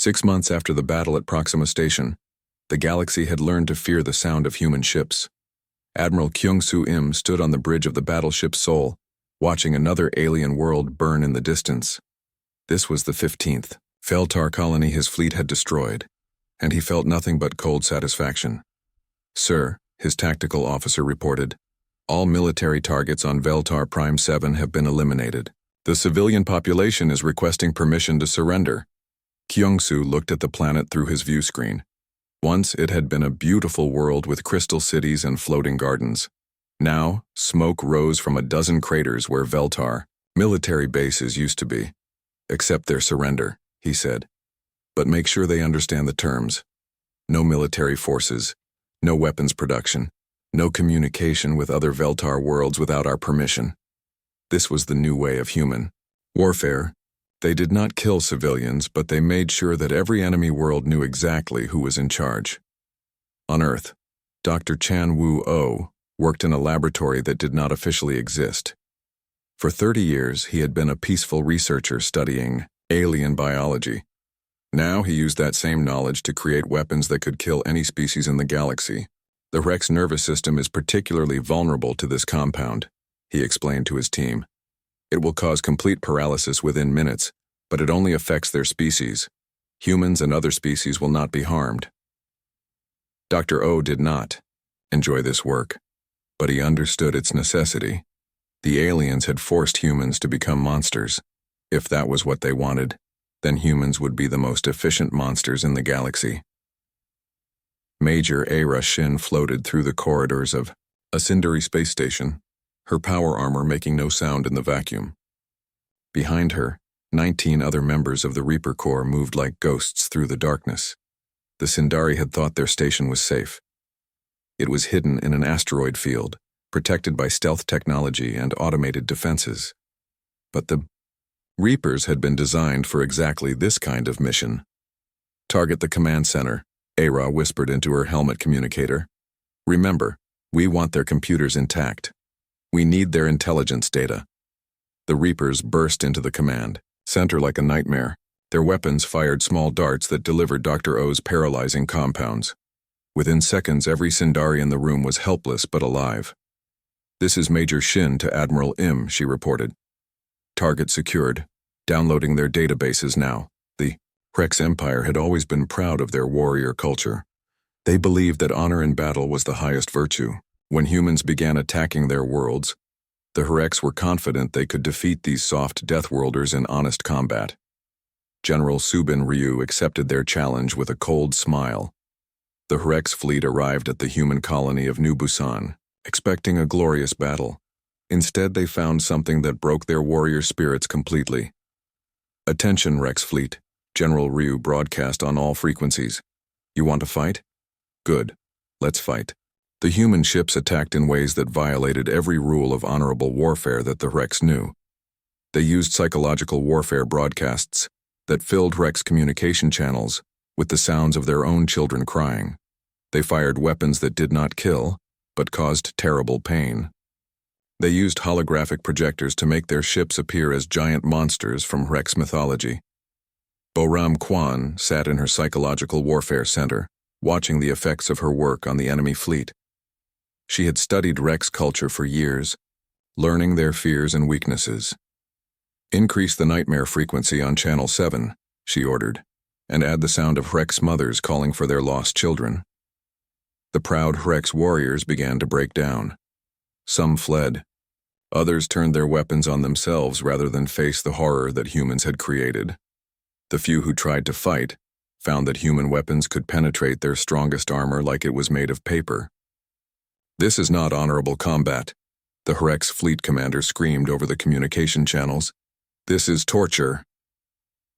6 months after the battle at Proxima Station, the galaxy had learned to fear the sound of human ships. Admiral Kyung-Soo Im stood on the bridge of the battleship Seoul, watching another alien world burn in the distance. This was the 15th Veltar colony his fleet had destroyed, and he felt nothing but cold satisfaction. "Sir," his tactical officer reported, "all military targets on Veltar Prime 7 have been eliminated. The civilian population is requesting permission to surrender." Kyung-Soo looked at the planet through his view screen. Once it had been a beautiful world with crystal cities and floating gardens. Now, smoke rose from a dozen craters where Veltar military bases used to be. "Accept their surrender," he said. "But make sure they understand the terms. No military forces, no weapons production, no communication with other Veltar worlds without our permission." This was the new way of human warfare. They did not kill civilians, but they made sure that every enemy world knew exactly who was in charge. On Earth, Dr. Chan Woo-oh worked in a laboratory that did not officially exist. For 30 years, he had been a peaceful researcher studying alien biology. Now he used that same knowledge to create weapons that could kill any species in the galaxy. "The Rex nervous system is particularly vulnerable to this compound," he explained to his team. "It will cause complete paralysis within minutes, but it only affects their species. Humans and other species will not be harmed." Dr. O did not enjoy this work, but he understood its necessity. The aliens had forced humans to become monsters. If that was what they wanted, then humans would be the most efficient monsters in the galaxy. Major Aira Shin floated through the corridors of a Sindari space station, her power armor making no sound in the vacuum. Behind her, 19 other members of the Reaper Corps moved like ghosts through the darkness. The Sindari had thought their station was safe. It was hidden in an asteroid field, protected by stealth technology and automated defenses. But the Reapers had been designed for exactly this kind of mission. "Target the command center," Aira whispered into her helmet communicator. "Remember, we want their computers intact. We need their intelligence data." The Reapers burst into the command center like a nightmare. Their weapons fired small darts that delivered Dr. O's paralyzing compounds. Within seconds, every Sindari in the room was helpless but alive. "This is Major Shin to Admiral Im," she reported. "Target secured. Downloading their databases now." The Rex Empire had always been proud of their warrior culture. They believed that honor in battle was the highest virtue. When humans began attacking their worlds, the Rex were confident they could defeat these soft Deathworlders in honest combat. General Subin Ryu accepted their challenge with a cold smile. The Rex fleet arrived at the human colony of New Busan, expecting a glorious battle. Instead, they found something that broke their warrior spirits completely. "Attention, Rex fleet," General Ryu broadcast on all frequencies. "You want to fight? Good. Let's fight." The human ships attacked in ways that violated every rule of honorable warfare that the Rex knew. They used psychological warfare broadcasts that filled Rex communication channels with the sounds of their own children crying. They fired weapons that did not kill, but caused terrible pain. They used holographic projectors to make their ships appear as giant monsters from Rex mythology. Boram Kwan sat in her psychological warfare center, watching the effects of her work on the enemy fleet. She had studied Rex culture for years, learning their fears and weaknesses. "Increase the nightmare frequency on Channel 7, she ordered, "and add the sound of Rex mothers calling for their lost children." The proud Rex warriors began to break down. Some fled. Others turned their weapons on themselves rather than face the horror that humans had created. The few who tried to fight found that human weapons could penetrate their strongest armor like it was made of paper. "This is not honorable combat," the Rex fleet commander screamed over the communication channels. "This is torture."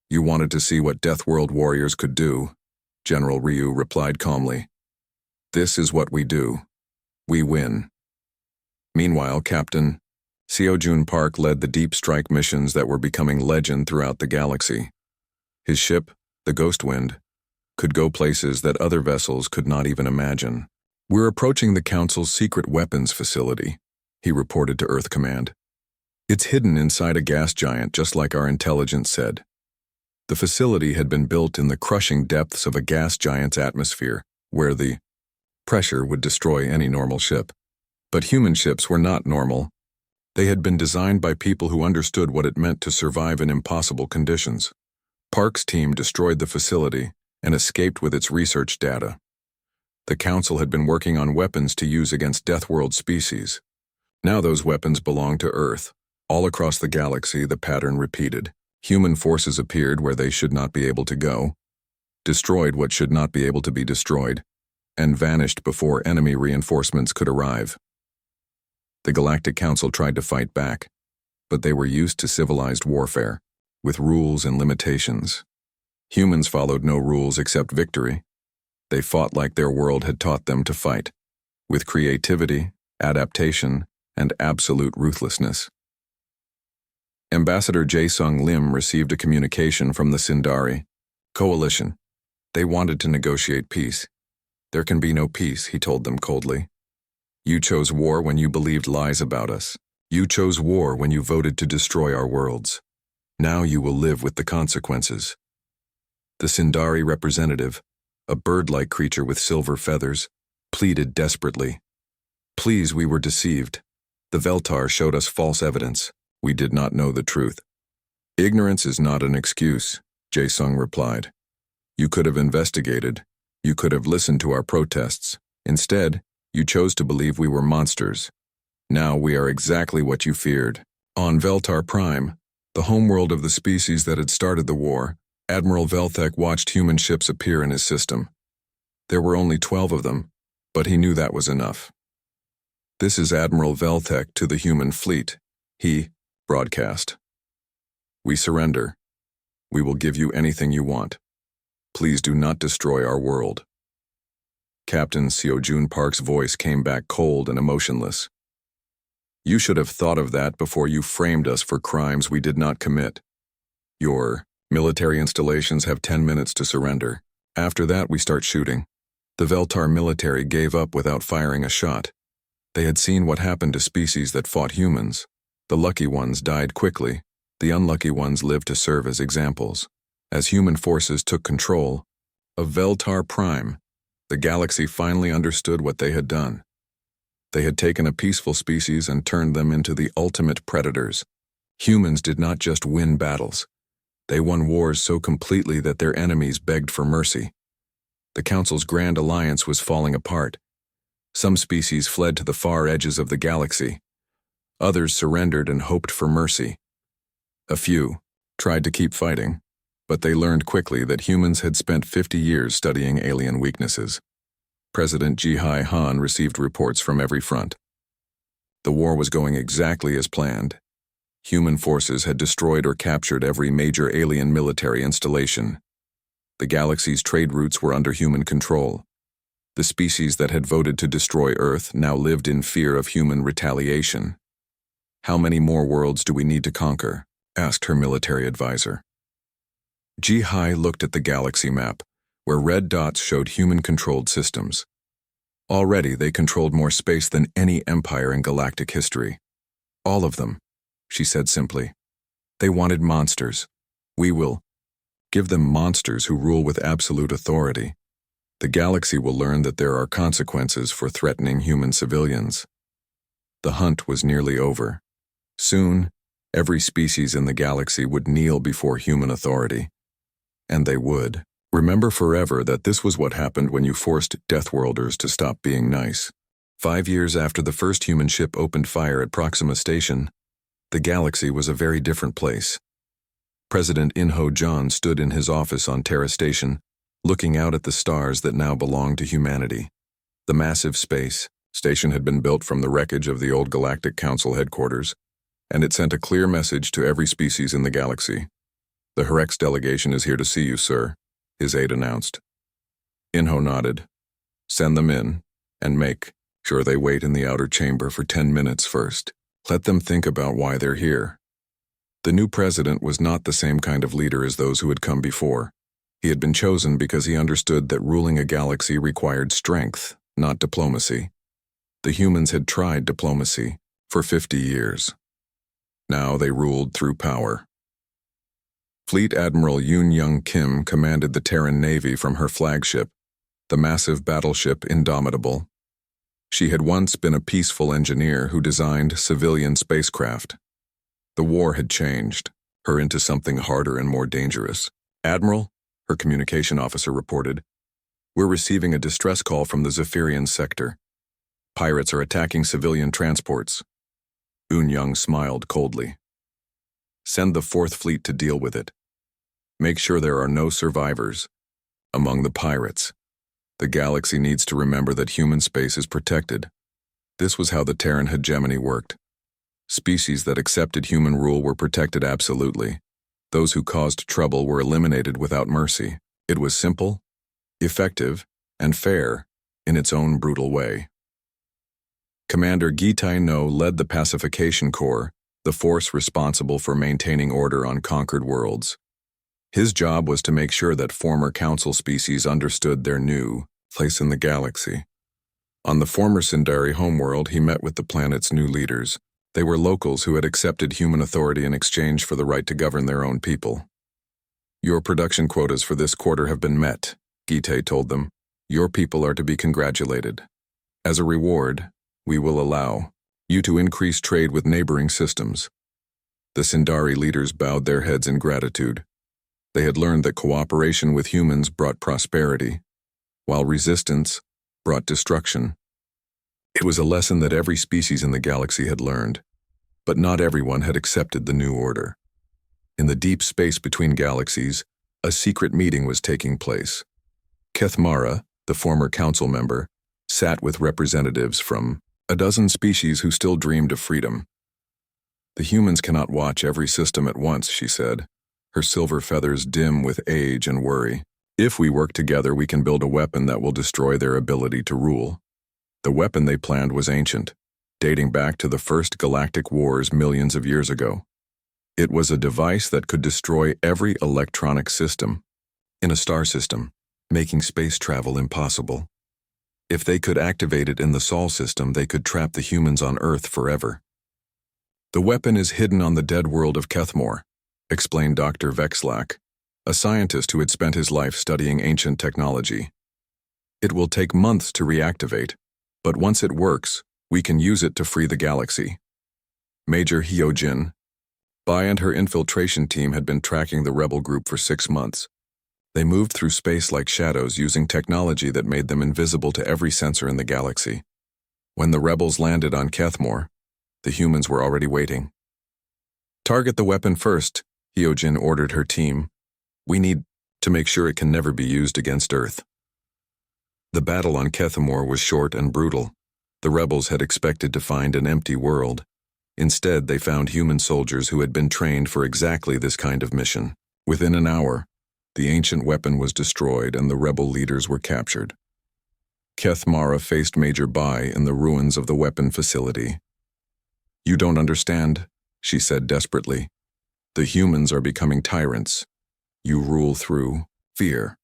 "You wanted to see what Deathworld warriors could do," General Ryu replied calmly. "This is what we do. We win." Meanwhile, Captain Seojun Park led the deep strike missions that were becoming legend throughout the galaxy. His ship, the Ghost Wind, could go places that other vessels could not even imagine. "We're approaching the Council's secret weapons facility," he reported to Earth Command. "It's hidden inside a gas giant just like our intelligence said. The facility had been built in the crushing depths of a gas giant's atmosphere, where the pressure would destroy any normal ship. But human ships were not normal. They had been designed by people who understood what it meant to survive in impossible conditions. Park's team destroyed the facility and escaped with its research data. The Council had been working on weapons to use against Deathworld species. Now those weapons belonged to Earth. All across the galaxy, the pattern repeated. Human forces appeared where they should not be able to go, destroyed what should not be able to be destroyed, and vanished before enemy reinforcements could arrive. The Galactic Council tried to fight back, but they were used to civilized warfare, with rules and limitations. Humans followed no rules except victory. They fought like their world had taught them to fight, with creativity, adaptation, and absolute ruthlessness. Ambassador Jae-Sung Lim received a communication from the Sindari coalition. They wanted to negotiate peace. There can be no peace, he told them coldly. You chose war when you believed lies about us. You chose war when you voted to destroy our worlds. Now you will live with the consequences. The Sindari representative, a bird-like creature with silver feathers, pleaded desperately. Please, we were deceived. The Veltar showed us false evidence. We did not know the truth. Ignorance is not an excuse, Jae-Sung replied. You could have investigated. You could have listened to our protests. Instead, you chose to believe we were monsters. Now we are exactly what you feared. On Veltar Prime, the homeworld of the species that had started the war, Admiral Velthek watched human ships appear in his system. There were only 12 of them, but he knew that was enough. This is Admiral Velthek to the human fleet. He broadcast. We surrender. We will give you anything you want. Please do not destroy our world. Captain Seo-Jun Park's voice came back cold and emotionless. You should have thought of that before you framed us for crimes we did not commit. Your military installations have 10 minutes to surrender. After that, we start shooting. The Veltar military gave up without firing a shot. They had seen what happened to species that fought humans. The lucky ones died quickly. The unlucky ones lived to serve as examples. As human forces took control of Veltar Prime, the galaxy finally understood what they had done. They had taken a peaceful species and turned them into the ultimate predators. Humans did not just win battles. They won wars so completely that their enemies begged for mercy. The Council's grand alliance was falling apart. Some species fled to the far edges of the galaxy. Others surrendered and hoped for mercy. A few tried to keep fighting, but they learned quickly that humans had spent 50 years studying alien weaknesses. President Ji-Hai Han received reports from every front. The war was going exactly as planned. Human forces had destroyed or captured every major alien military installation. The galaxy's trade routes were under human control. The species that had voted to destroy Earth now lived in fear of human retaliation. How many more worlds do we need to conquer? Asked her military advisor. Ji-Hai looked at the galaxy map, where red dots showed human-controlled systems. Already they controlled more space than any empire in galactic history. All of them, she said simply. They wanted monsters. We will give them monsters who rule with absolute authority. The galaxy will learn that there are consequences for threatening human civilians. The hunt was nearly over. Soon, every species in the galaxy would kneel before human authority. And they would. Remember forever that this was what happened when you forced Deathworlders to stop being nice. 5 years after the first human ship opened fire at Proxima Station, the galaxy was a very different place. President In-Ho John stood in his office on Terra Station, looking out at the stars that now belonged to humanity. The massive space station had been built from the wreckage of the old Galactic Council headquarters, and it sent a clear message to every species in the galaxy. The Herex delegation is here to see you, sir, his aide announced. In-Ho nodded. Send them in, and make sure they wait in the outer chamber for 10 minutes first. Let them think about why they're here. The new president was not the same kind of leader as those who had come before. He had been chosen because he understood that ruling a galaxy required strength, not diplomacy. The humans had tried diplomacy for 50 years. Now they ruled through power. Fleet Admiral Yoon Young Kim commanded the Terran Navy from her flagship, the massive battleship Indomitable. She had once been a peaceful engineer who designed civilian spacecraft. The war had changed her into something harder and more dangerous. "Admiral," her communication officer reported, "we're receiving a distress call from the Zephyrian sector. Pirates are attacking civilian transports." Yoon Young smiled coldly. "Send the Fourth Fleet to deal with it. Make sure there are no survivors among the pirates. The galaxy needs to remember that human space is protected." This was how the Terran hegemony worked. Species that accepted human rule were protected absolutely. Those who caused trouble were eliminated without mercy. It was simple, effective, and fair in its own brutal way. Commander Gitai No led the Pacification Corps, the force responsible for maintaining order on conquered worlds. His job was to make sure that former Council species understood their new place in the galaxy. On the former Sindari homeworld, he met with the planet's new leaders. They were locals who had accepted human authority in exchange for the right to govern their own people. "Your production quotas for this quarter have been met," Gite told them. "Your people are to be congratulated. As a reward, we will allow you to increase trade with neighboring systems." The Sindari leaders bowed their heads in gratitude. They had learned that cooperation with humans brought prosperity, while resistance brought destruction. It was a lesson that every species in the galaxy had learned, but not everyone had accepted the new order. In the deep space between galaxies, a secret meeting was taking place. Kethmara, the former council member, sat with representatives from a dozen species who still dreamed of freedom. "The humans cannot watch every system at once," she said, her silver feathers dim with age and worry. "If we work together, we can build a weapon that will destroy their ability to rule." The weapon they planned was ancient, dating back to the first galactic wars millions of years ago. It was a device that could destroy every electronic system in a star system, making space travel impossible. If they could activate it in the Sol system, they could trap the humans on Earth forever. "The weapon is hidden on the dead world of Kethmore," explained Dr. Vexlak, a scientist who had spent his life studying ancient technology. "It will take months to reactivate, but once it works, we can use it to free the galaxy." Major Hyojin, Bai and her infiltration team had been tracking the rebel group for 6 months. They moved through space like shadows using technology that made them invisible to every sensor in the galaxy. When the rebels landed on Kethmore, the humans were already waiting. "Target the weapon first," Hyojin ordered her team. "We need to make sure it can never be used against Earth." The battle on Kethmore was short and brutal. The rebels had expected to find an empty world. Instead, they found human soldiers who had been trained for exactly this kind of mission. Within an hour, the ancient weapon was destroyed and the rebel leaders were captured. Kethmara faced Major Bai in the ruins of the weapon facility. "You don't understand," she said desperately. "The humans are becoming tyrants. You rule through fear."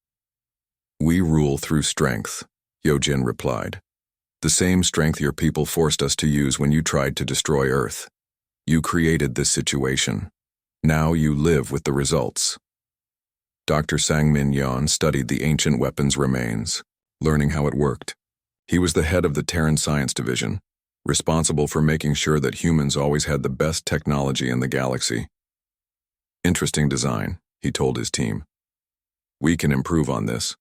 "We rule through strength," Hyojin replied. "The same strength your people forced us to use when you tried to destroy Earth. You created this situation. Now you live with the results." Dr. Sangmin Yan studied the ancient weapon's remains, learning how it worked. He was the head of the Terran Science Division, responsible for making sure that humans always had the best technology in the galaxy. "Interesting design," he told his team. "We can improve on this.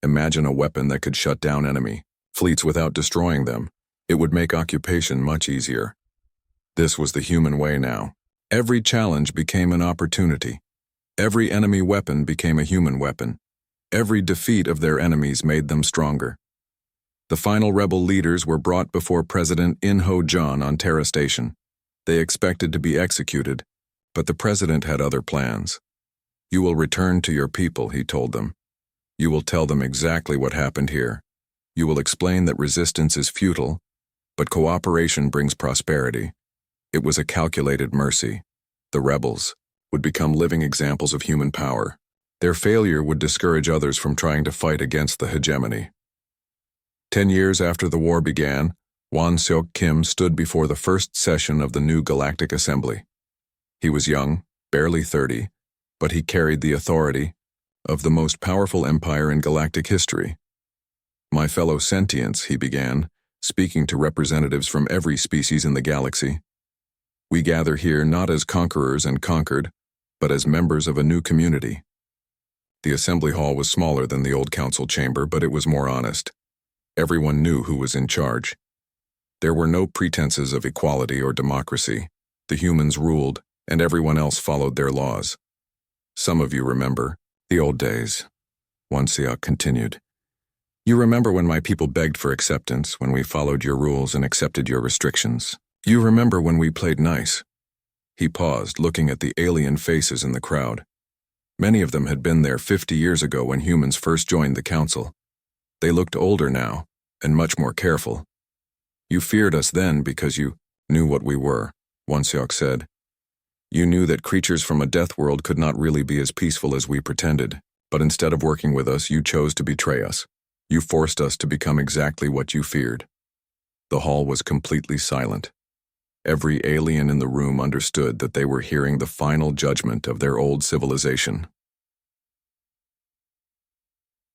Imagine a weapon that could shut down enemy fleets without destroying them. It would make occupation much easier." This was the human way now. Every challenge became an opportunity. Every enemy weapon became a human weapon. Every defeat of their enemies made them stronger. The final rebel leaders were brought before President In-Ho John on Terra Station. They expected to be executed, but the president had other plans. "You will return to your people," he told them. "You will tell them exactly what happened here. You will explain that resistance is futile, but cooperation brings prosperity." It was a calculated mercy. The rebels would become living examples of human power. Their failure would discourage others from trying to fight against the hegemony. 10 years after the war began, Won Seok Kim stood before the first session of the new Galactic Assembly. He was young, barely 30, but he carried the authority of the most powerful empire in galactic history. "My fellow sentients," he began, speaking to representatives from every species in the galaxy. "We gather here not as conquerors and conquered, but as members of a new community." The assembly hall was smaller than the old council chamber, but it was more honest. Everyone knew who was in charge. There were no pretenses of equality or democracy. The humans ruled, and everyone else followed their laws. "Some of you remember the old days," Wansiok continued. "You remember when my people begged for acceptance, when we followed your rules and accepted your restrictions. You remember when we played nice." He paused, looking at the alien faces in the crowd. Many of them had been there 50 years ago when humans first joined the council. They looked older now, and much more careful. "You feared us then because you knew what we were," Wansiok said. "You knew that creatures from a death world could not really be as peaceful as we pretended, but instead of working with us, you chose to betray us. You forced us to become exactly what you feared." The hall was completely silent. Every alien in the room understood that they were hearing the final judgment of their old civilization.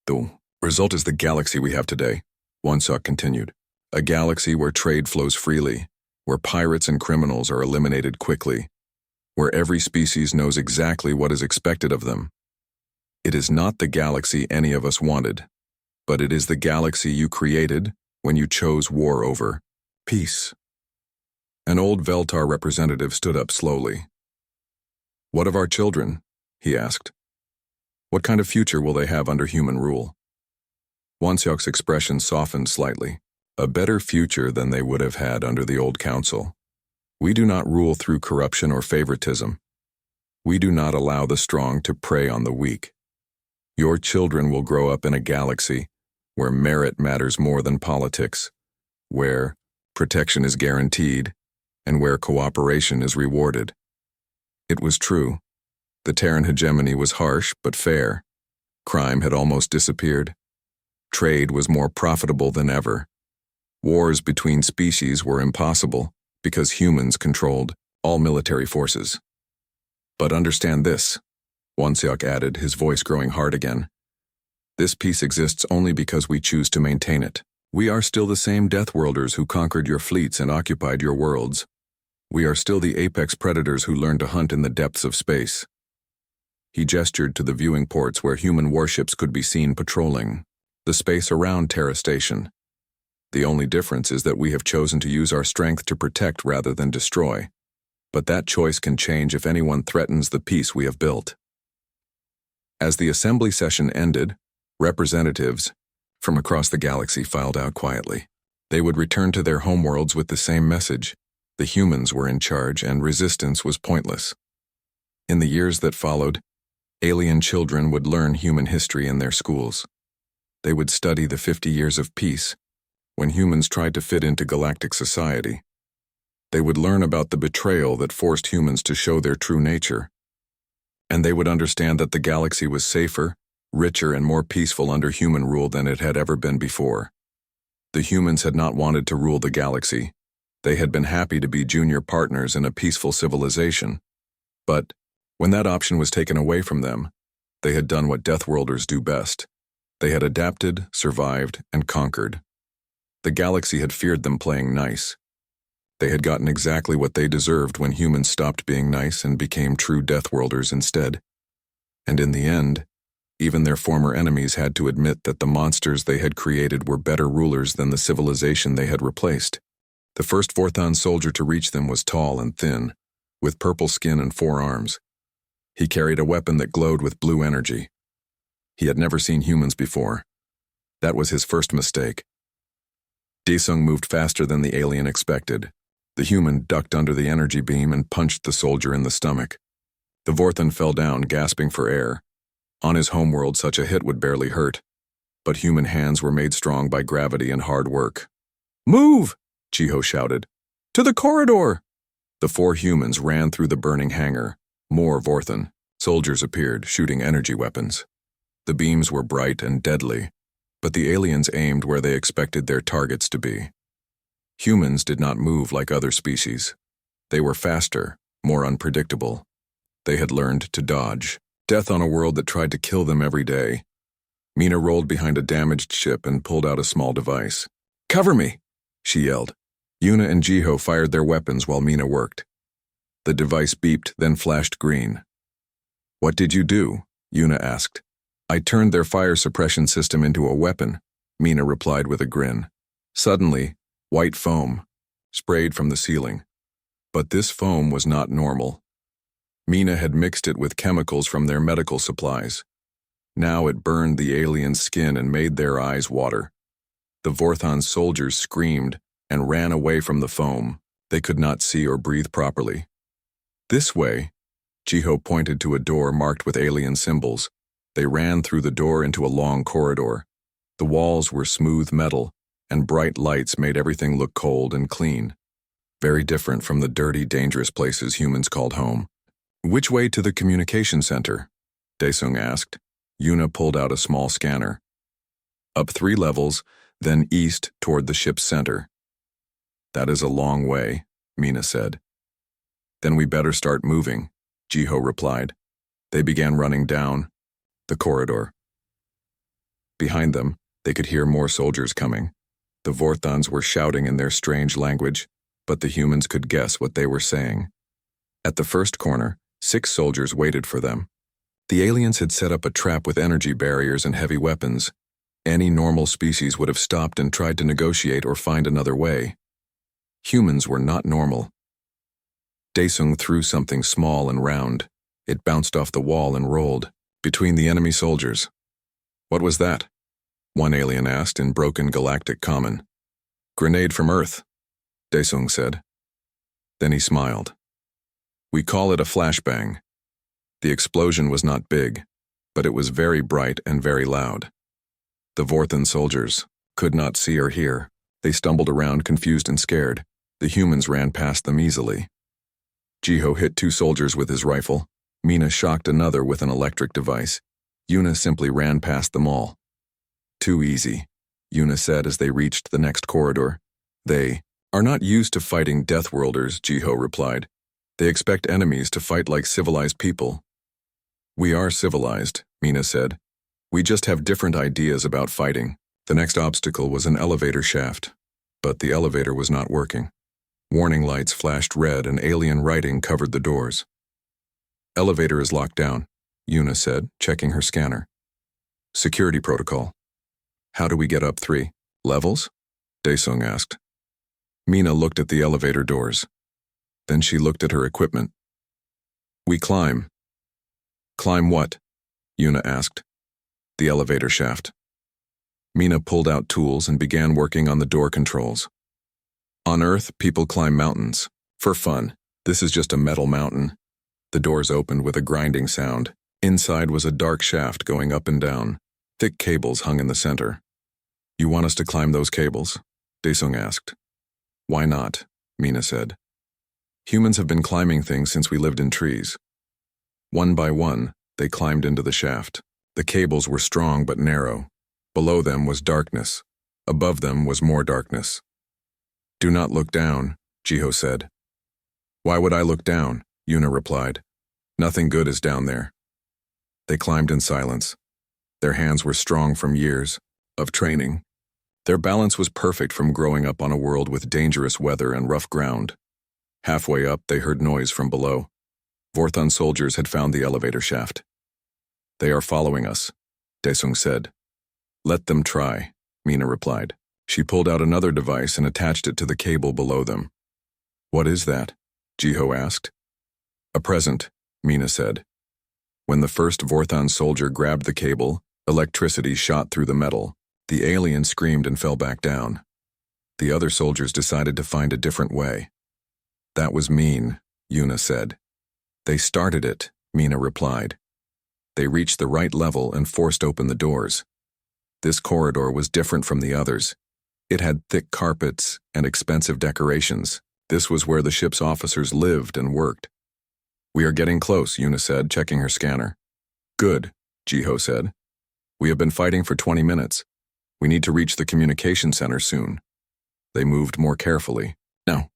"The result is the galaxy we have today," Wansiok continued. "A galaxy where trade flows freely, where pirates and criminals are eliminated quickly, where every species knows exactly what is expected of them. It is not the galaxy any of us wanted, but it is the galaxy you created when you chose war over peace." An old Veltar representative stood up slowly. "What of our children?" he asked. "What kind of future will they have under human rule?" Wansiok's expression softened slightly. "A better future than they would have had under the old council. We do not rule through corruption or favoritism. We do not allow the strong to prey on the weak. Your children will grow up in a galaxy where merit matters more than politics, where protection is guaranteed, and where cooperation is rewarded." It was true. The Terran hegemony was harsh but fair. Crime had almost disappeared. Trade was more profitable than ever. Wars between species were impossible because humans controlled all military forces. "But understand this," Wansiok added, his voice growing hard again. "This peace exists only because we choose to maintain it. We are still the same Deathworlders who conquered your fleets and occupied your worlds. We are still the apex predators who learned to hunt in the depths of space." He gestured to the viewing ports where human warships could be seen patrolling the space around Terra Station. "The only difference is that we have chosen to use our strength to protect rather than destroy. But that choice can change if anyone threatens the peace we have built." As the assembly session ended, representatives from across the galaxy filed out quietly. They would return to their homeworlds with the same message. The humans were in charge and resistance was pointless. In the years that followed, alien children would learn human history in their schools. They would study the 50 years of peace, when humans tried to fit into galactic society. They would learn about the betrayal that forced humans to show their true nature. And they would understand that the galaxy was safer, richer, and more peaceful under human rule than it had ever been before. The humans had not wanted to rule the galaxy. They had been happy to be junior partners in a peaceful civilization. But when that option was taken away from them, they had done what Deathworlders do best. They had adapted, survived, and conquered. The galaxy had feared them playing nice. They had gotten exactly what they deserved when humans stopped being nice and became true Deathworlders instead. And in the end, even their former enemies had to admit that the monsters they had created were better rulers than the civilization they had replaced. The first Vorthon soldier to reach them was tall and thin, with purple skin and 4 arms. He carried a weapon that glowed with blue energy. He had never seen humans before. That was his first mistake. Daesung moved faster than the alien expected. The human ducked under the energy beam and punched the soldier in the stomach. The Vorthon fell down, gasping for air. On his homeworld, such a hit would barely hurt. But human hands were made strong by gravity and hard work. "Move!" Chiho shouted. "To the corridor!" The 4 humans ran through the burning hangar. More Vorthon. Soldiers appeared, shooting energy weapons. The beams were bright and deadly, but the aliens aimed where they expected their targets to be. Humans did not move like other species. They were faster, more unpredictable. They had learned to dodge. Death on a world that tried to kill them every day. Mina rolled behind a damaged ship and pulled out a small device. "Cover me!" she yelled. Yuna and Jiho fired their weapons while Mina worked. The device beeped, then flashed green. "What did you do?" Yuna asked. "I turned their fire suppression system into a weapon," Mina replied with a grin. Suddenly, white foam sprayed from the ceiling. But this foam was not normal. Mina had mixed it with chemicals from their medical supplies. Now it burned the aliens' skin and made their eyes water. The Vorthon soldiers screamed and ran away from the foam. They could not see or breathe properly. "This way," Jiho pointed to a door marked with alien symbols. They ran through the door into a long corridor. The walls were smooth metal, and bright lights made everything look cold and clean. Very different from the dirty, dangerous places humans called home. "Which way to the communication center?" Daesung asked. Yuna pulled out a small scanner. "Up 3 levels, then east toward the ship's center." "That is a long way," Mina said. "Then we better start moving," Jiho replied. They began running down the corridor. Behind them, they could hear more soldiers coming. The Vorthons were shouting in their strange language, but the humans could guess what they were saying. At the first corner, 6 soldiers waited for them. The aliens had set up a trap with energy barriers and heavy weapons. Any normal species would have stopped and tried to negotiate or find another way. Humans were not normal. Daesung threw something small and round. It bounced off the wall and rolled between the enemy soldiers. "What was that?" one alien asked in broken galactic common. "Grenade from Earth," Daesung said. Then he smiled. "We call it a flashbang." The explosion was not big, but it was very bright and very loud. The Vorthon soldiers could not see or hear. They stumbled around, confused and scared. The humans ran past them easily. Jiho hit 2 soldiers with his rifle. Mina shocked another with an electric device. Yuna simply ran past them all. "Too easy," Yuna said as they reached the next corridor. "They are not used to fighting Deathworlders," Jiho replied. "They expect enemies to fight like civilized people." "We are civilized," Mina said. "We just have different ideas about fighting." The next obstacle was an elevator shaft, but the elevator was not working. Warning lights flashed red and alien writing covered the doors. "Elevator is locked down," Yuna said, checking her scanner. "Security protocol." "How do we get up 3 levels?" Daesung asked. Mina looked at the elevator doors. Then she looked at her equipment. "We climb." "Climb what?" Yuna asked. "The elevator shaft." Mina pulled out tools and began working on the door controls. "On Earth, people climb mountains. For fun. This is just a metal mountain." The doors opened with a grinding sound. Inside was a dark shaft going up and down. Thick cables hung in the center. "You want us to climb those cables?" Daesung asked. "Why not?" Mina said. "Humans have been climbing things since we lived in trees." One by one, they climbed into the shaft. The cables were strong but narrow. Below them was darkness. Above them was more darkness. "Do not look down," Jiho said. "Why would I look down?" Yuna replied. "Nothing good is down there." They climbed in silence. Their hands were strong from years of training. Their balance was perfect from growing up on a world with dangerous weather and rough ground. Halfway up, they heard noise from below. Vorthon soldiers had found the elevator shaft. "They are following us," Daesung said. "Let them try," Mina replied. She pulled out another device and attached it to the cable below them. "What is that?" Jiho asked. "A present," Mina said. When the first Vorthon soldier grabbed the cable, electricity shot through the metal. The alien screamed and fell back down. The other soldiers decided to find a different way. "That was mean," Yuna said. "They started it," Mina replied. They reached the right level and forced open the doors. This corridor was different from the others. It had thick carpets and expensive decorations. This was where the ship's officers lived and worked. "We are getting close," Yuna said, checking her scanner. "Good," Jiho said. "We have been fighting for 20 minutes. We need to reach the communication center soon." They moved more carefully. "Now."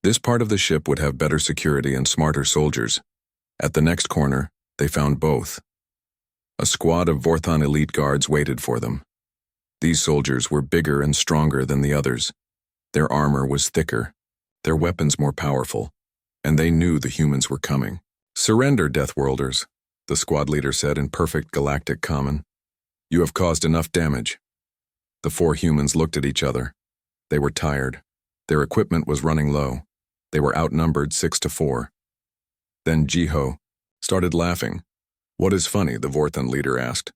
This part of the ship would have better security and smarter soldiers. At the next corner, They found both. A squad of Vorthon elite guards waited for them. These soldiers were bigger and stronger than the others. Their armor was thicker, their weapons more powerful, and they knew the humans were coming. "Surrender, Deathworlders," the squad leader said in perfect galactic common. "You have caused enough damage." The 4 humans looked at each other. They were tired. Their equipment was running low. They were outnumbered 6-4. Then Jiho started laughing. "What is funny?" the Vorthon leader asked.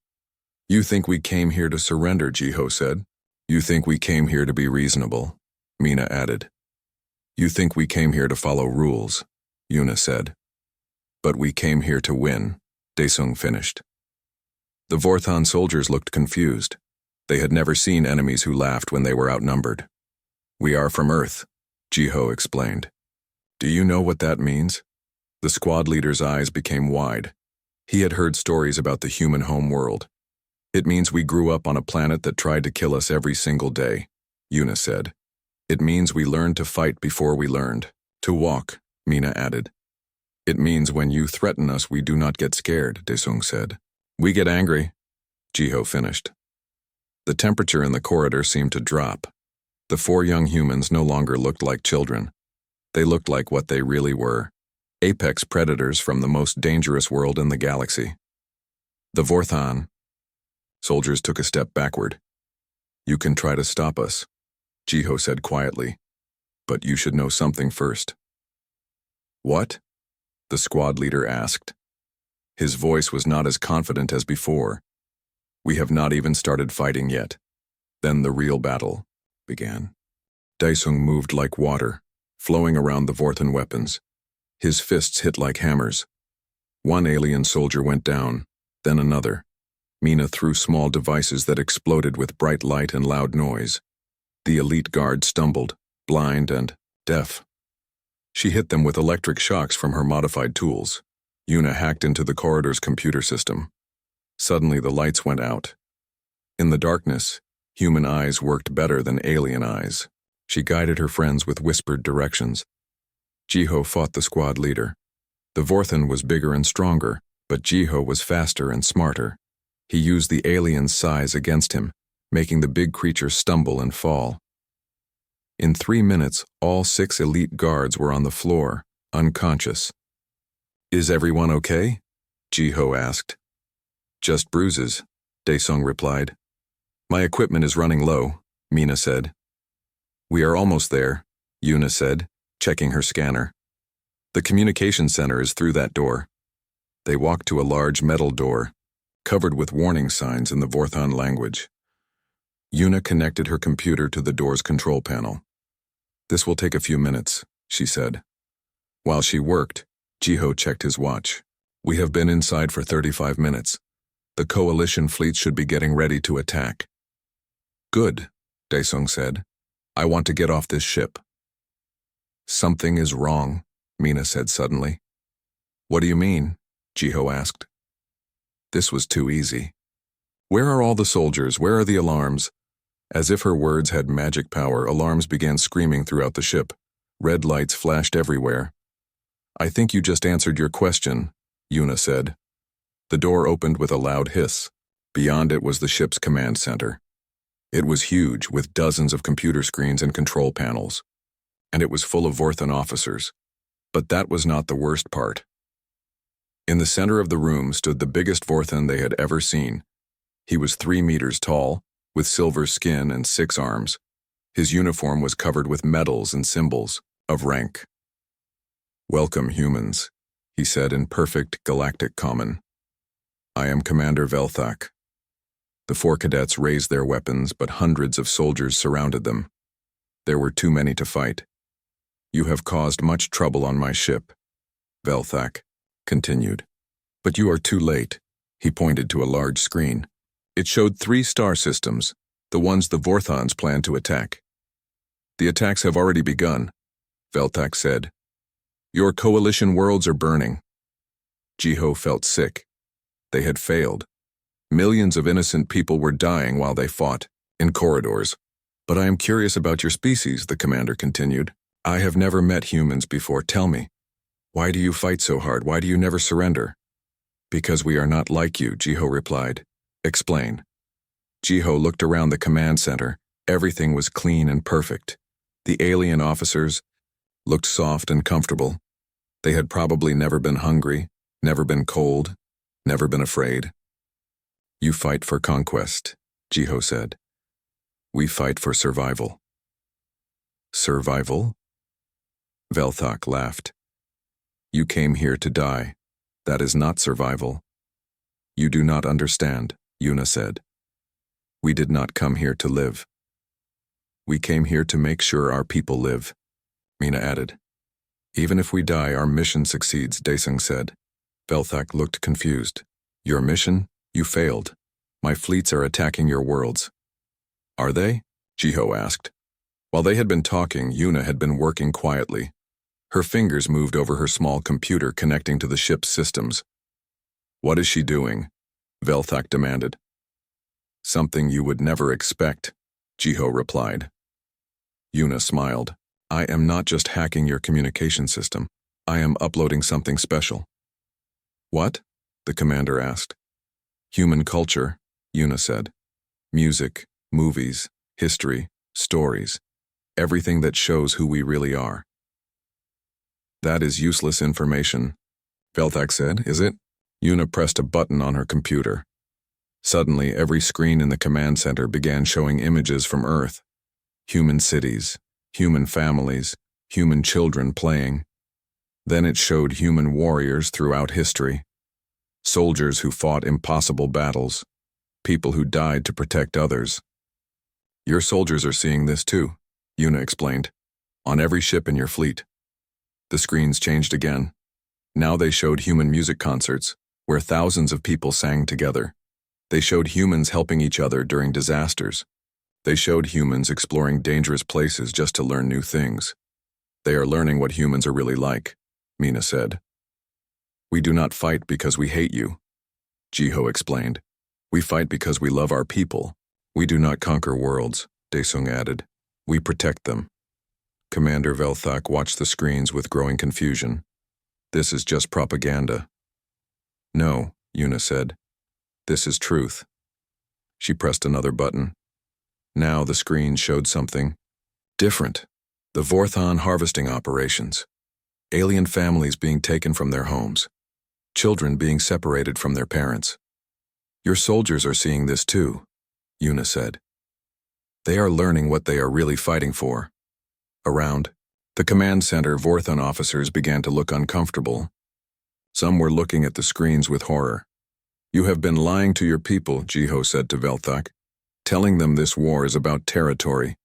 "You think we came here to surrender," Jiho said. "You think we came here to be reasonable," Mina added. "You think we came here to follow rules," Yuna said. "But we came here to win," Daesung finished. The Vorthon soldiers looked confused. They had never seen enemies who laughed when they were outnumbered. "We are from Earth," Jiho explained. "Do you know what that means?" The squad leader's eyes became wide. He had heard stories about the human home world. "It means we grew up on a planet that tried to kill us every single day," Yuna said. "It means we learned to fight before we learned to walk," Mina added. "It means when you threaten us we do not get scared," Daesung said. "We get angry," Jiho finished. The temperature in the corridor seemed to drop. The 4 young humans no longer looked like children. They looked like what they really were: apex predators from the most dangerous world in the galaxy. The Vorthon soldiers took a step backward. "You can try to stop us," Jiho said quietly, "but you should know something first." "What?" the squad leader asked. His voice was not as confident as before. "We have not even started fighting yet." Then the real battle began. Daesung moved like water, flowing around the Vorthon weapons. His fists hit like hammers. One alien soldier went down, then another. Mina threw small devices that exploded with bright light and loud noise. The elite guard stumbled, blind and deaf. She hit them with electric shocks from her modified tools. Yuna hacked into the corridor's computer system. Suddenly the lights went out. In the darkness, human eyes worked better than alien eyes. She guided her friends with whispered directions. Jiho fought the squad leader. The Vorthon was bigger and stronger, but Jiho was faster and smarter. He used the alien's size against him, making the big creature stumble and fall. In 3 minutes, all 6 elite guards were on the floor, unconscious. "Is everyone okay?" Jiho asked. "Just bruises," Daesung replied. "My equipment is running low," Mina said. "We are almost there," Yuna said, checking her scanner. "The communication center is through that door." They walked to a large metal door, covered with warning signs in the Vorthon language. Yuna connected her computer to the door's control panel. "This will take a few minutes," she said. While she worked, Jiho checked his watch. "We have been inside for 35 minutes. The coalition fleet should be getting ready to attack." "Good," Daesung said. "I want to get off this ship." "Something is wrong," Mina said suddenly. "What do you mean?" Jiho asked. This was too easy. "Where are all the soldiers? Where are the alarms?" As if her words had magic power, alarms began screaming throughout the ship. Red lights flashed everywhere. "I think you just answered your question," Yuna said. The door opened with a loud hiss. Beyond it was the ship's command center. It was huge, with dozens of computer screens and control panels. And it was full of Vorthon officers. But that was not the worst part. In the center of the room stood the biggest Vorthon they had ever seen. He was 3 meters tall, with silver skin and 6 arms. His uniform was covered with medals and symbols of rank. "Welcome, humans," he said in perfect galactic common. "I am Commander Velthak." The 4 cadets raised their weapons, but hundreds of soldiers surrounded them. There were too many to fight. "You have caused much trouble on my ship," Velthak continued. "But you are too late." He pointed to a large screen. It showed 3 star systems, the ones the Vorthons planned to attack. "The attacks have already begun," Velthak said. "Your coalition worlds are burning." Jiho felt sick. They had failed. Millions of innocent people were dying while they fought, in corridors. "But I am curious about your species," the commander continued. "I have never met humans before. Tell me, why do you fight so hard? Why do you never surrender?" Because we are not like you, Jiho replied. Explain. Jiho looked around the command center. Everything was clean and perfect. The alien officers looked soft and comfortable. They had probably never been hungry, never been cold, never been afraid. You fight for conquest, Jiho said. We fight for survival. Survival? Velthak laughed. You came here to die. That is not survival. You do not understand, Yuna said. We did not come here to live. We came here to make sure our people live, Mina added. Even if we die, our mission succeeds, Daesung said. Velthak looked confused. Your mission? You failed. My fleets are attacking your worlds. Are they? Jiho asked. While they had been talking, Yuna had been working quietly. Her fingers moved over her small computer connecting to the ship's systems. What is she doing? Velthak demanded. Something you would never expect, Jiho replied. Yuna smiled. I am not just hacking your communication system. I am uploading something special. What? The commander asked. Human culture, Yuna said. Music, movies, history, stories. Everything that shows who we really are. That is useless information, Velthak said, is it? Yuna pressed a button on her computer. Suddenly, every screen in the command center began showing images from Earth. Human cities, human families, human children playing. Then it showed human warriors throughout history. Soldiers who fought impossible battles. People who died to protect others. Your soldiers are seeing this too, Yuna explained. On every ship in your fleet. The screens changed again. Now they showed human music concerts, where thousands of people sang together. They showed humans helping each other during disasters. They showed humans exploring dangerous places just to learn new things. They are learning what humans are really like, Mina said. We do not fight because we hate you, Jiho explained. We fight because we love our people. We do not conquer worlds, Daesung added. We protect them. Commander Velthak watched the screens with growing confusion. This is just propaganda. No, Yuna said. This is truth. She pressed another button. Now the screen showed something different. The Vorthon harvesting operations. Alien families being taken from their homes. Children being separated from their parents. Your soldiers are seeing this too, Yuna said. They are learning what they are really fighting for. Around the command center, Vorthon officers began to look uncomfortable. Some were looking at the screens with horror. You have been lying to your people, Jiho said to Velthak, telling them this war is about territory.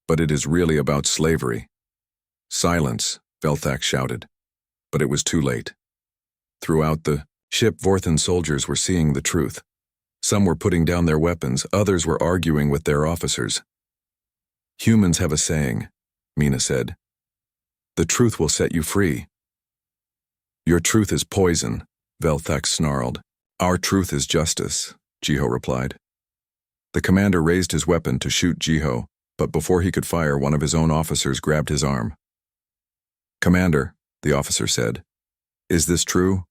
But it is really about slavery. Silence, Velthak shouted. But it was too late. Throughout the ship, Vorthon soldiers were seeing the truth. Some were putting down their weapons, others were arguing with their officers. Humans have a saying, Mina said. The truth will set you free. Your truth is poison, Velthak snarled. Our truth is justice, Jiho replied. The commander raised his weapon to shoot Jiho, but before he could fire, one of his own officers grabbed his arm. Commander, the officer said, is this true?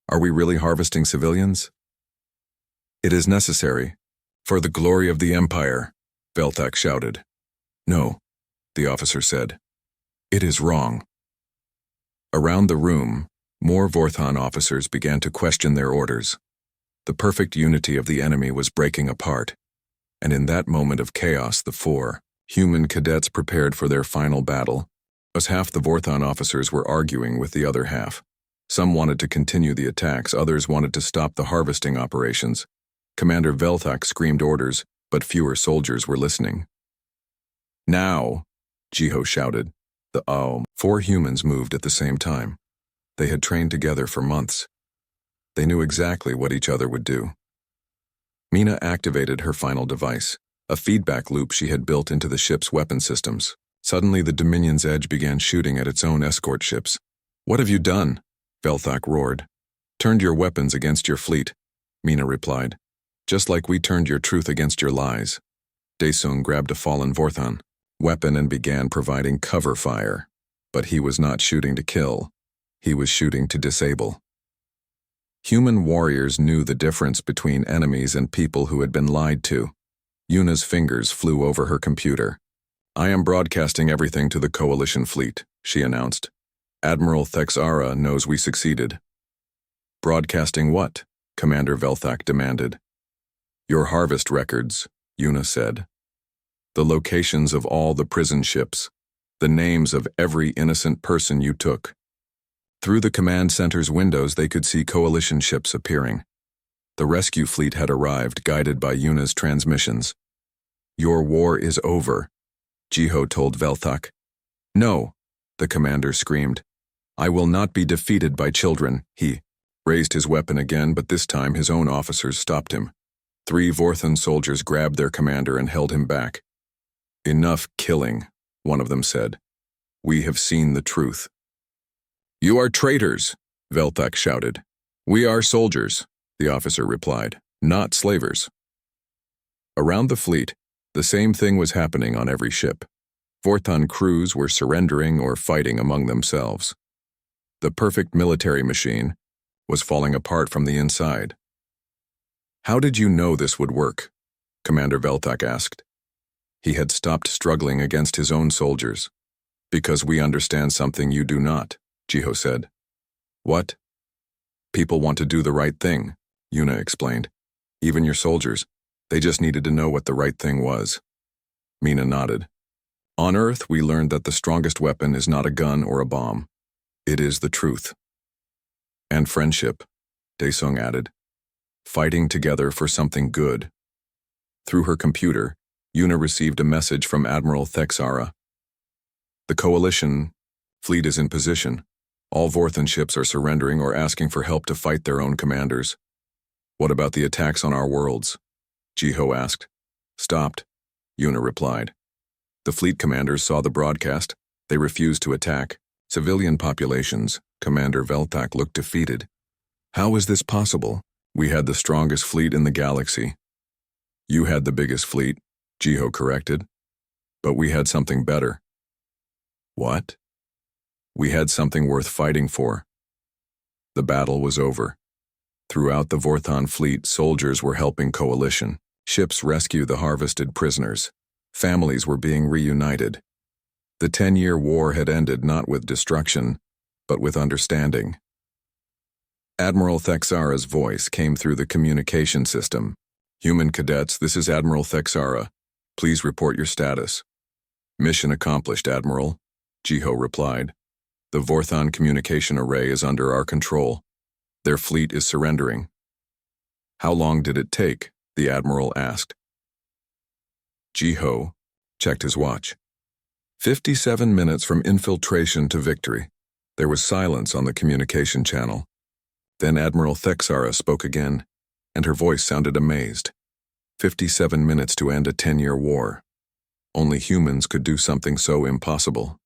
Are we really harvesting civilians? It is necessary. For the glory of the Empire, Velthak shouted. No, the officer said. It is wrong. Around the room, more Vorthon officers began to question their orders. The perfect unity of the enemy was breaking apart, and in that moment of chaos, the 4 human cadets prepared for their final battle. As half the Vorthon officers were arguing with the other half. Some wanted to continue the attacks, others wanted to stop the harvesting operations. Commander Velthak screamed orders, but fewer soldiers were listening. Now, Jiho shouted. The 4 humans moved at the same time. They had trained together for months. They knew exactly what each other would do. Mina activated her final device, a feedback loop she had built into the ship's weapon systems. Suddenly, the Dominion's Edge began shooting at its own escort ships. What have you done? Velthak roared. Turned your weapons against your fleet, Mina replied. Just like we turned your truth against your lies. Daesung grabbed a fallen Vorthon weapon and began providing cover fire. But he was not shooting to kill. He was shooting to disable. Human warriors knew the difference between enemies and people who had been lied to. Yuna's fingers flew over her computer. "I am broadcasting everything to the Coalition fleet," she announced. "Admiral Thexara knows we succeeded." "Broadcasting what?" Commander Velthak demanded. "Your harvest records," Yuna said. "The locations of all the prison ships, the names of every innocent person you took." Through the command center's windows they could see Coalition ships appearing. The rescue fleet had arrived, guided by Yuna's transmissions. "Your war is over," Jiho told Velthak. "No," the commander screamed. "I will not be defeated by children." He raised his weapon again, but this time his own officers stopped him. 3 Vorthan soldiers grabbed their commander and held him back. "Enough killing," one of them said. "We have seen the truth." "You are traitors," Velthak shouted. "We are soldiers," the officer replied, "not slavers." Around the fleet, the same thing was happening on every ship. Vorthan crews were surrendering or fighting among themselves. The perfect military machine was falling apart from the inside. "How did you know this would work?" Commander Velthak asked. He had stopped struggling against his own soldiers. "Because we understand something you do not," Jiho said. "What?" "People want to do the right thing," Yuna explained. "Even your soldiers. They just needed to know what the right thing was." Mina nodded. "On Earth, we learned that the strongest weapon is not a gun or a bomb. It is the truth." "And friendship," Daesung added. "Fighting together for something good." Through her computer, Yuna received a message from Admiral Thexara. "The Coalition fleet is in position. All Vorthan ships are surrendering or asking for help to fight their own commanders." "What about the attacks on our worlds?" Jiho asked. "Stopped," Yuna replied. "The fleet commanders saw the broadcast. They refused to attack. Civilian populations." Commander Velthak looked defeated. "How is this possible? We had the strongest fleet in the galaxy." "You had the biggest fleet," Jiho corrected. "But we had something better." "What?" "We had something worth fighting for." The battle was over. Throughout the Vorthan fleet, soldiers were helping Coalition. Ships rescue the harvested prisoners. Families were being reunited. The 10-year war had ended not with destruction, but with understanding. Admiral Thexara's voice came through the communication system. "Human cadets, this is Admiral Thexara. Please report your status." "Mission accomplished, Admiral," Jiho replied. "The Vorthan communication array is under our control. Their fleet is surrendering." "How long did it take?" the Admiral asked. Jiho checked his watch. 57 minutes from infiltration to victory. There was silence on the communication channel. Then Admiral Thexara spoke again, and her voice sounded amazed. 57 minutes to end a 10-year war. Only humans could do something so impossible.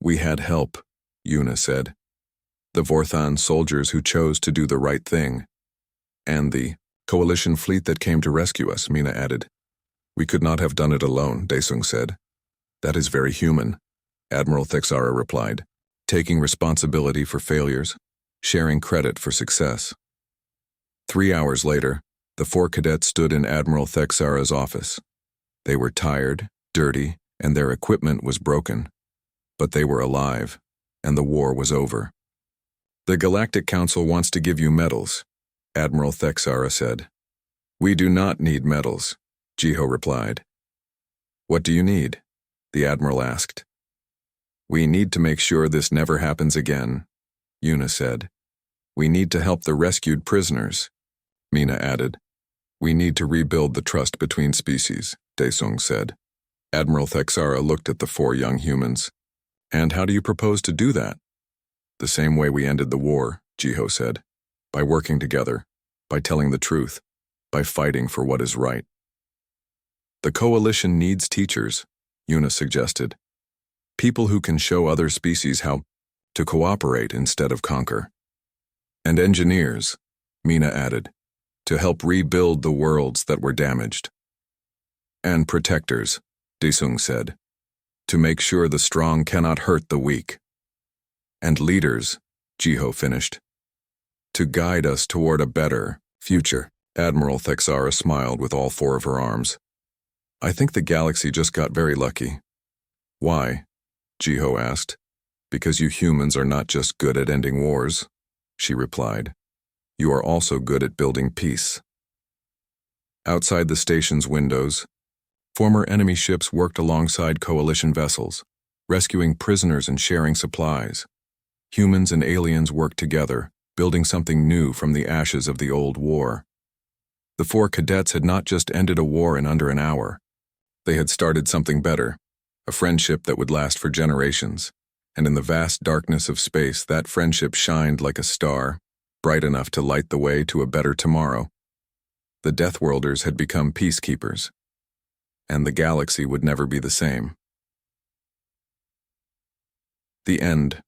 "We had help," Yuna said. "The Vorthan soldiers who chose to do the right thing. And the Coalition fleet that came to rescue us," Mina added. "We could not have done it alone," Daesung said. "That is very human," Admiral Thexara replied. "Taking responsibility for failures, sharing credit for success." 3 hours later, the 4 cadets stood in Admiral Thexara's office. They were tired, dirty, and their equipment was broken. But they were alive, and the war was over. "The Galactic Council wants to give you medals," Admiral Thexara said. "We do not need medals," Jiho replied. "What do you need?" the Admiral asked. "We need to make sure this never happens again," Yuna said. "We need to help the rescued prisoners," Mina added. "We need to rebuild the trust between species," Daesung said. Admiral Thexara looked at the 4 young humans. "And how do you propose to do that?" "The same way we ended the war," Jiho said. "By working together, by telling the truth, by fighting for what is right." "The Coalition needs teachers," Yuna suggested. "People who can show other species how to cooperate instead of conquer." "And engineers," Mina added, "to help rebuild the worlds that were damaged." "And protectors," Daesung said, "to make sure the strong cannot hurt the weak." "And leaders," Jiho finished, to guide us toward a better future. Admiral Thexara smiled with all four of her arms. I think the galaxy just got very lucky. Why? Jiho asked. Because you humans are not just good at ending wars, she replied. You are also good at building peace. Outside the station's windows, former enemy ships worked alongside coalition vessels, rescuing prisoners and sharing supplies. Humans and aliens worked together, building something new from the ashes of the old war. The four cadets had not just ended a war in under an hour. They had started something better, a friendship that would last for generations. And in the vast darkness of space, that friendship shined like a star, bright enough to light the way to a better tomorrow. The Deathworlders had become peacekeepers, and the galaxy would never be the same. The end.